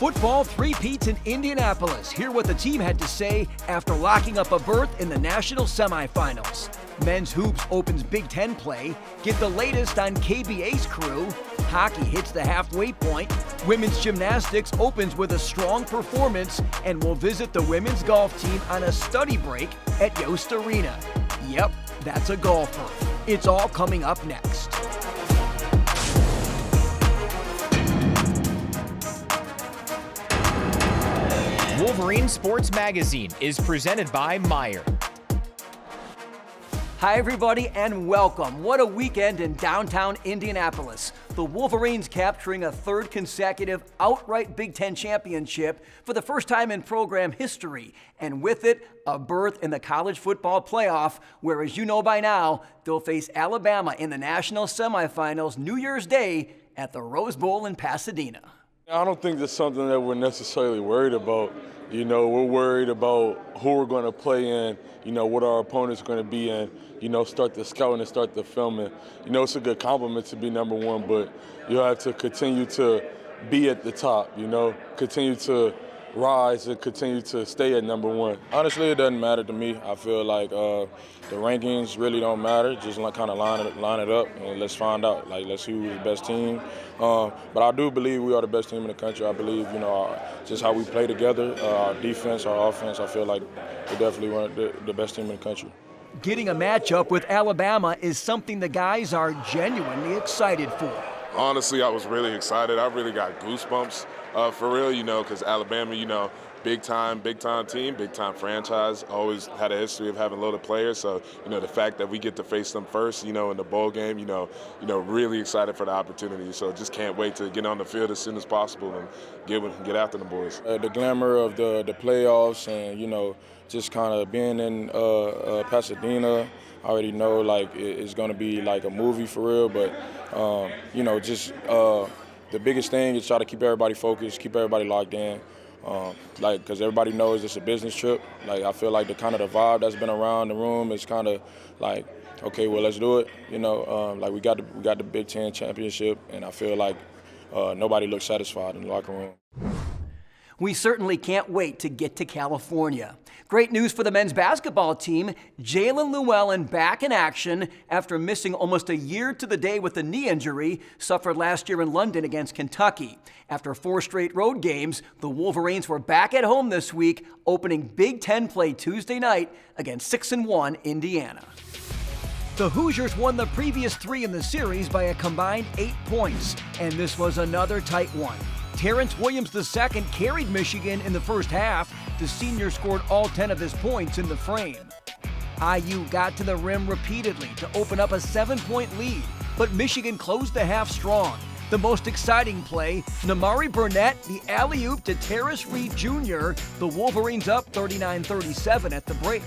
Football three-peats in Indianapolis. Hear what the team had to say after locking up a berth in the national semifinals. Men's hoops opens Big Ten play. Get the latest on KBA's crew. Hockey hits the halfway point. Women's gymnastics opens with a strong performance, and we'll visit the women's golf team on a study break at Yost Arena. Yep, that's a golfer. It's all coming up next. Wolverine Sports Magazine is presented by Meyer. Hi, everybody, and welcome. What a weekend in downtown Indianapolis. The Wolverines capturing a third consecutive outright Big Ten championship for the first time in program history, and with it, a berth in the college football playoff, where, as you know by now, they'll face Alabama in the national semifinals New Year's Day at the Rose Bowl in Pasadena. I don't think that's something that we're necessarily worried about. You know, we're worried about who we're going to play in, you know, what our opponents are going to be in, you know, start the scouting and start the filming. You know, it's a good compliment to be number one, but you have to continue to be at the top, you know, continue to rise and continue to stay at number one. Honestly, it doesn't matter to me. I feel like the rankings really don't matter. Just kind of line it up and let's find out. Like, let's see who's the best team. But I do believe we are the best team in the country. I believe, you know, just how we play together, our defense, our offense. I feel like we're definitely one of the best team in the country. Getting a matchup with Alabama is something the guys are genuinely excited for. Honestly, I was really excited. I really got goosebumps for real, you know, because Alabama, you know, big time team, big time franchise, always had a history of having loaded players. So, you know, the fact that we get to face them first, you know, in the bowl game, you know, really excited for the opportunity. So just can't wait to get on the field as soon as possible and get after the boys. The glamour of the playoffs and, you know, just kind of being in Pasadena, I already know, like, it's going to be like a movie for real. But, you know, just the biggest thing is try to keep everybody focused, keep everybody locked in. Like, because everybody knows it's a business trip. Like, I feel like the vibe that's been around the room is kind of like, okay, well, let's do it. You know, like we got the Big Ten championship, and I feel like nobody looks satisfied in the locker room. We certainly can't wait to get to California. Great news for the men's basketball team. Jalen Llewellyn back in action after missing almost a year to the day with a knee injury suffered last year in London against Kentucky. After 4 straight road games, the Wolverines were back at home this week, opening Big Ten play Tuesday night against 6-1 Indiana. The Hoosiers won the previous 3 in the series by a combined 8 points, and this was another tight one. Terrence Williams II carried Michigan in the first half. The senior scored all 10 of his points in the frame. IU got to the rim repeatedly to open up a 7-point lead, but Michigan closed the half strong. The most exciting play, Namari Burnett, the alley-oop to Terrace Reed Jr., the Wolverines up 39-37 at the break.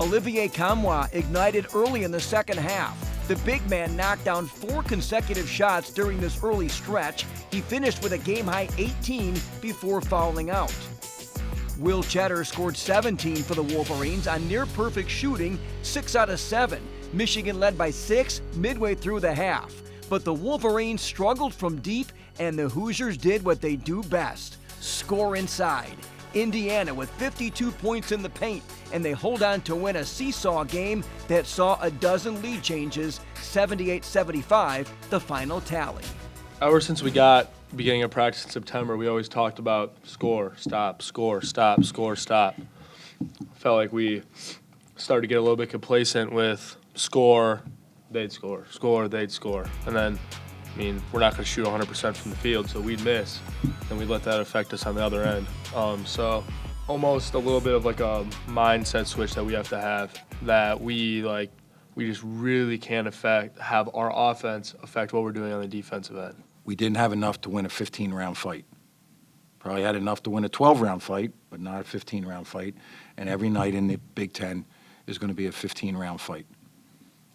Olivier Kamwa ignited early in the second half. The big man knocked down 4 consecutive shots during this early stretch. He finished with a game-high 18 before fouling out. Will Cheddar scored 17 for the Wolverines on near-perfect shooting, 6 out of 7. Michigan led by 6 midway through the half. But the Wolverines struggled from deep, and the Hoosiers did what they do best, score inside. Indiana with 52 points in the paint, and they hold on to win a seesaw game that saw a dozen lead changes, 78-75, the final tally. Ever since we got beginning of practice in September, we always talked about score, stop, score, stop, score, stop. Felt like we started to get a little bit complacent with score, they'd score, score, they'd score. And then, I mean, we're not going to shoot 100% from the field, so we'd miss, and we'd let that affect us on the other end. So almost a little bit of like a mindset switch that we have to have, that we just really can't have our offense affect what we're doing on the defensive end. We didn't have enough to win a 15-round fight. Probably had enough to win a 12-round fight, but not a 15-round fight. And every night in the Big Ten is going to be a 15-round fight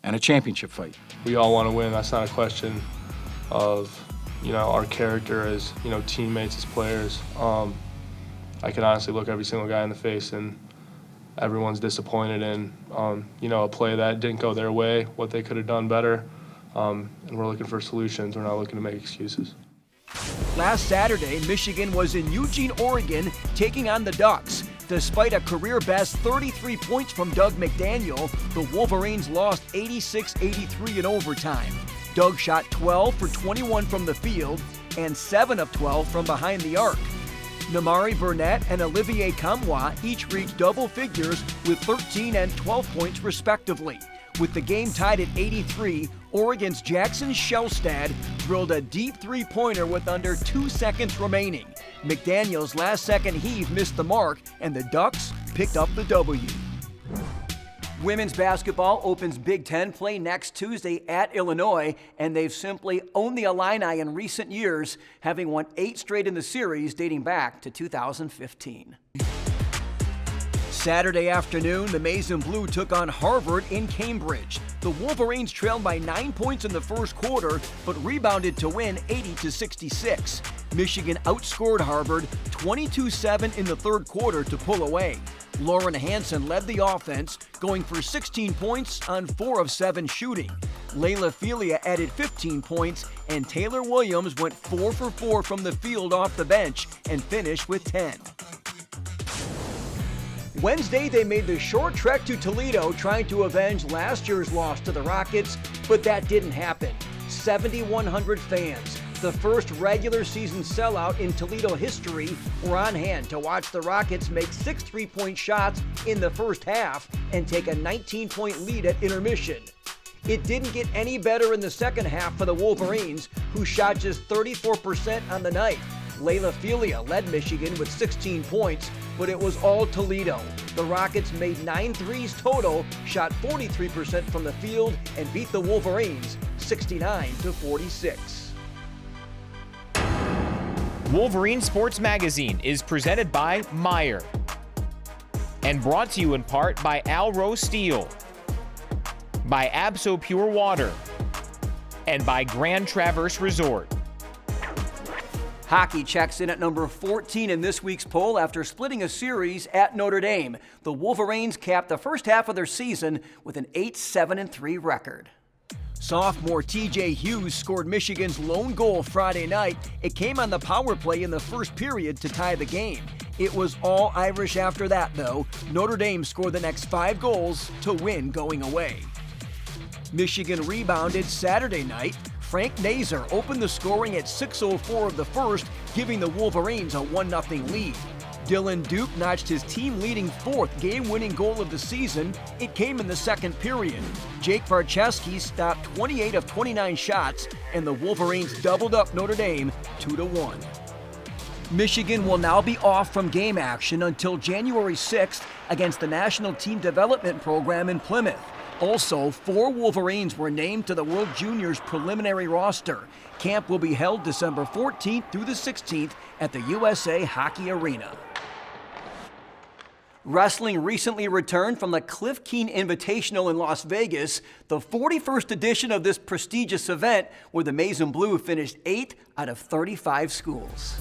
and a championship fight. We all want to win. That's not a question of, you know, our character as, you know, teammates, as players. I can honestly look every single guy in the face and everyone's disappointed in, you know, a play that didn't go their way, what they could have done better. And we're looking for solutions. We're not looking to make excuses. Last Saturday, Michigan was in Eugene, Oregon, taking on the Ducks. Despite a career-best 33 points from Doug McDaniel, the Wolverines lost 86-83 in overtime. Doug shot 12 for 21 from the field and 7 of 12 from behind the arc. Namari Burnett and Olivier Kamwa each reached double figures with 13 and 12 points respectively. With the game tied at 83, Oregon's Jackson Shelstad drilled a deep three-pointer with under 2 seconds remaining. McDaniel's last-second heave missed the mark, and the Ducks picked up the W. Women's basketball opens Big Ten play next Tuesday at Illinois, and they've simply owned the Illini in recent years, having won 8 straight in the series dating back to 2015. Saturday afternoon, the Maize and Blue took on Harvard in Cambridge. The Wolverines trailed by 9 points in the first quarter, but rebounded to win 80-66. Michigan outscored Harvard 22-7 in the third quarter to pull away. Lauren Hansen led the offense, going for 16 points on 4 of 7 shooting. Layla Felia added 15 points, and Taylor Williams went 4 for 4 from the field off the bench and finished with 10. Wednesday, they made the short trek to Toledo trying to avenge last year's loss to the Rockets, but that didn't happen. 7,100 fans, the first regular season sellout in Toledo history, were on hand to watch the Rockets make 6 3-point shots in the first half and take a 19-point lead at intermission. It didn't get any better in the second half for the Wolverines, who shot just 34% on the night. Layla Felia led Michigan with 16 points, but it was all Toledo. The Rockets made 9 threes total, shot 43% from the field, and beat the Wolverines 69-46. Wolverine Sports Magazine is presented by Meyer and brought to you in part by Alro Steel, by Abso Pure Water, and by Grand Traverse Resort. Hockey checks in at number 14 in this week's poll after splitting a series at Notre Dame. The Wolverines capped the first half of their season with an 8-7-3 record. Sophomore TJ Hughes scored Michigan's lone goal Friday night. It came on the power play in the first period to tie the game. It was all Irish after that, though. Notre Dame scored the next 5 goals to win going away. Michigan rebounded Saturday night. Frank Nazer opened the scoring at 6:04 of the first, giving the Wolverines a 1-0 lead. Dylan Duke notched his team-leading 4th game-winning goal of the season. It came in the second period. Jake Varcheski stopped 28 of 29 shots, and the Wolverines doubled up Notre Dame 2-1. Michigan will now be off from game action until January 6th against the National Team Development Program in Plymouth. Also, 4 Wolverines were named to the World Juniors preliminary roster. Camp will be held December 14th through the 16th at the USA Hockey Arena. Wrestling recently returned from the Cliff Keen Invitational in Las Vegas, the 41st edition of this prestigious event, where the Maize and Blue finished 8th out of 35 schools.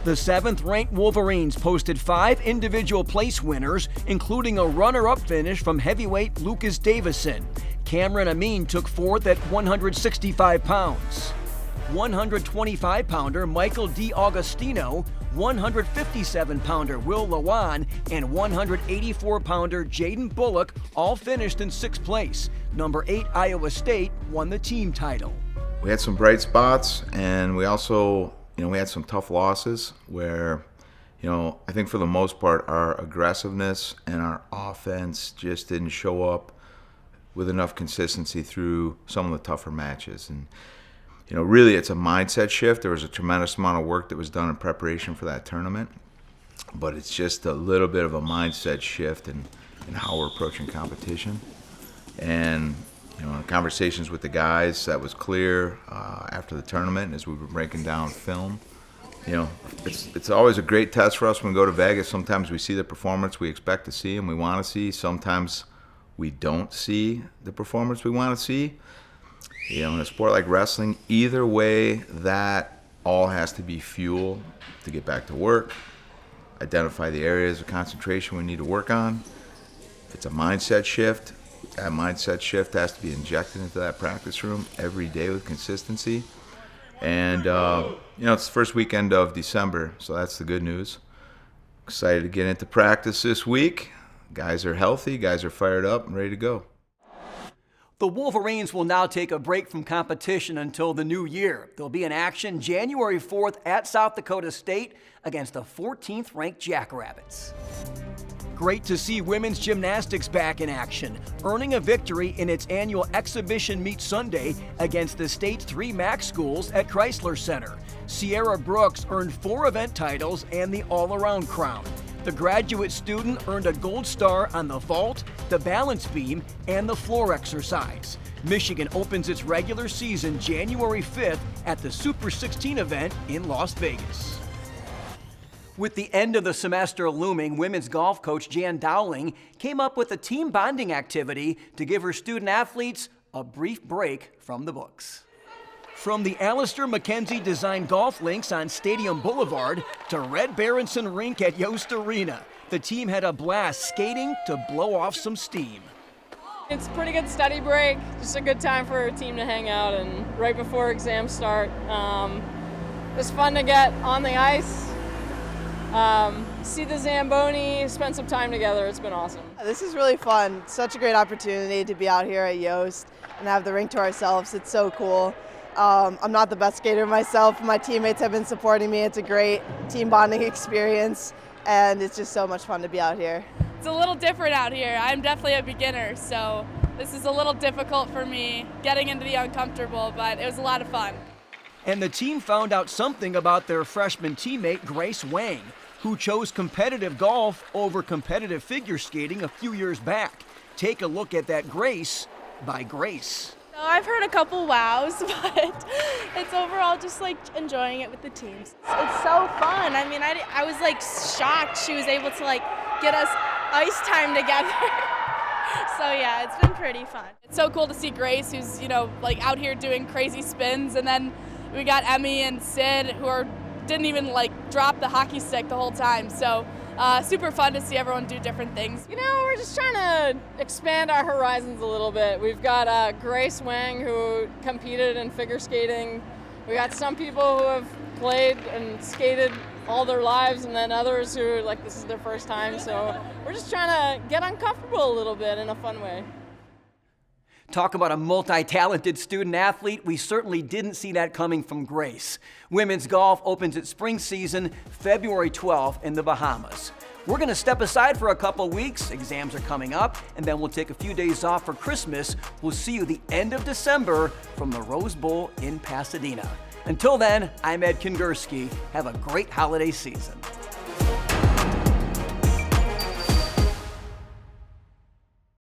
The 7th-ranked Wolverines posted 5 individual place winners, including a runner-up finish from heavyweight Lucas Davison. Cameron Amin took 4th at 165 pounds. 125-pounder Michael D'Agostino, 157-pounder Will Lawan, and 184-pounder Jaden Bullock all finished in 6th place. Number 8 Iowa State won the team title. We had some bright spots, and we also we had some tough losses where, I think for the most part, our aggressiveness and our offense just didn't show up with enough consistency through some of the tougher matches. And, really it's a mindset shift. There was a tremendous amount of work that was done in preparation for that tournament, but it's just a little bit of a mindset shift in how we're approaching competition. And, in conversations with the guys, that was clear after the tournament as we were breaking down film. It's always a great test for us when we go to Vegas. Sometimes we see the performance we expect to see and we want to see. Sometimes we don't see the performance we want to see. In a sport like wrestling, either way, that all has to be fuel to get back to work, identify the areas of concentration we need to work on. If it's a mindset shift, that mindset shift has to be injected into that practice room every day with consistency. And, it's the first weekend of December, so that's the good news. Excited to get into practice this week. Guys are healthy, guys are fired up and ready to go. The Wolverines will now take a break from competition until the new year. They'll be in action January 4th at South Dakota State against the 14th ranked Jackrabbits. Great to see women's gymnastics back in action, earning a victory in its annual exhibition meet Sunday against the state's 3 MAC schools at Chrysler Center. Sierra Brooks earned 4 event titles and the all-around crown. The graduate student earned a gold star on the vault, the balance beam, and the floor exercise. Michigan opens its regular season January 5th at the Super 16 event in Las Vegas. With the end of the semester looming, women's golf coach Jan Dowling came up with a team bonding activity to give her student athletes a brief break from the books. From the Alistair McKenzie designed golf links on Stadium Boulevard to Red Berenson Rink at Yost Arena, the team had a blast skating to blow off some steam. It's a pretty good study break, just a good time for our team to hang out and right before exams start. It's fun to get on the ice, see the Zamboni, spend some time together. It's been awesome. This is really fun. Such a great opportunity to be out here at Yost and have the rink to ourselves. It's so cool. I'm not the best skater myself. My teammates have been supporting me. It's a great team bonding experience, and it's just so much fun to be out here. It's a little different out here. I'm definitely a beginner, so this is a little difficult for me getting into the uncomfortable, but it was a lot of fun. And the team found out something about their freshman teammate, Grace Wang, who chose competitive golf over competitive figure skating a few years back. Take a look at that Grace by Grace. So I've heard a couple wows, but it's overall just like enjoying it with the teams. It's so fun. I mean, I was like shocked she was able to like get us ice time together. So yeah, it's been pretty fun. It's so cool to see Grace, who's, like out here doing crazy spins, and then we got Emmy and Sid, who didn't even like drop the hockey stick the whole time. So super fun to see everyone do different things. We're just trying to expand our horizons a little bit. We've got Grace Wang, who competed in figure skating. We got some people who have played and skated all their lives, and then others who this is their first time. So we're just trying to get uncomfortable a little bit in a fun way. Talk about a multi-talented student athlete. We certainly didn't see that coming from Grace. Women's golf opens its spring season February 12th in the Bahamas. We're going to step aside for a couple weeks. Exams are coming up, and then we'll take a few days off for Christmas. We'll see you the end of December from the Rose Bowl in Pasadena. Until then, I'm Ed Kingursky. Have a great holiday season.